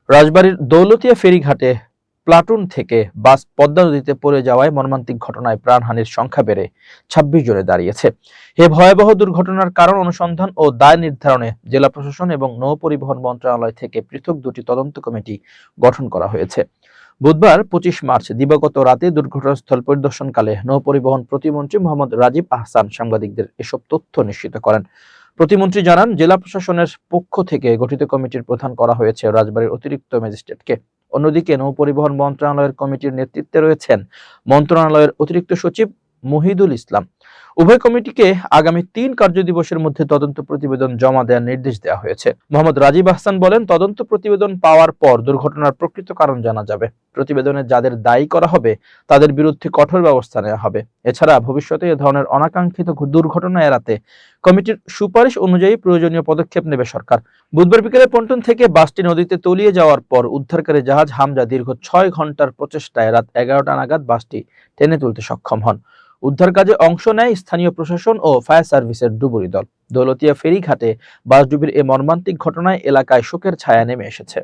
রাজবাড়ীর Daulatia ফেরিঘাটে platoon থেকে বাস পদ্মা নদীতে পড়ে যাওয়ায় মর্মান্তিক ঘটনায় প্রাণহানির সংখ্যা বেড়ে ২৬ জনে দাঁড়িয়েছে। এ ভয়াবহ দুর্ঘটনার কারণ অনুসন্ধান ও দায় নির্ধারণে জেলা প্রশাসন এবং নৌ পরিবহন মন্ত্রণালয় থেকে পৃথক দুটি তদন্ত কমিটি গঠন করা হয়েছে। বুধবার ২৫ মার্চ দিবাগত রাতে দুর্ঘটনাস্থল পরিদর্শনকালে নৌ পরিবহন প্রতিমন্ত্রী মোহাম্মদ রাজীব আহসান সাংবাদিকদের এসব তথ্য নিশ্চিত করেন। প্রতিমন্ত্রী জানান, জেলা প্রশাসনের পক্ষ থেকে গঠিত কমিটির প্রধান করা হয়েছে রাজবাড়ীর অতিরিক্ত ম্যাজিস্ট্রেটকে। অন্যদিকে নৌ পরিবহন মন্ত্রণালয়ের কমিটির নেতৃত্বে রয়েছেন মন্ত্রণালয়ের অতিরিক্ত সচিব মুহিদুল ইসলাম। উভয় কমিটিকে আগামী ৩ কার্যদিবসের মধ্যে তদন্ত প্রতিবেদন জমা দেওয়ার নির্দেশ দেওয়া হয়েছে। মোহাম্মদ রাজীব আহসান বলেন, তদন্ত প্রতিবেদন পাওয়ার পর দুর্ঘটনার প্রকৃত কারণ জানা যাবে। প্রতিবেদনে যাদের দায়ী করা হবে তাদের বিরুদ্ধে কঠোর ব্যবস্থা নেওয়া হবে। এছাড়া ভবিষ্যতে এ ধরনের অনাকাঙ্ক্ষিত দুর্ঘটনা এড়াতে কমিটির সুপারিশ অনুযায়ী প্রয়োজনীয় পদক্ষেপ নেবে সরকার। বুধবার বিকেলে পন্টন থেকে বাসটি নদীতে তলিয়ে যাওয়ার পর উদ্ধারকারী জাহাজ হামজা দীর্ঘ ৬ ঘন্টার প্রচেষ্টায় রাত ১১টা নাগাদ বাসটি টেনে তুলতে সক্ষম হন। উদ্ধার কাজে অংশ নেয় স্থানীয় প্রশাসন ও ফায়ার সার্ভিসের ডুবুরি দল। দৌলতিয়া ফেরিঘাটে বাসডুবির এ মর্মান্তিক ঘটনায় এলাকায় শোকের ছায়া নেমে এসেছে।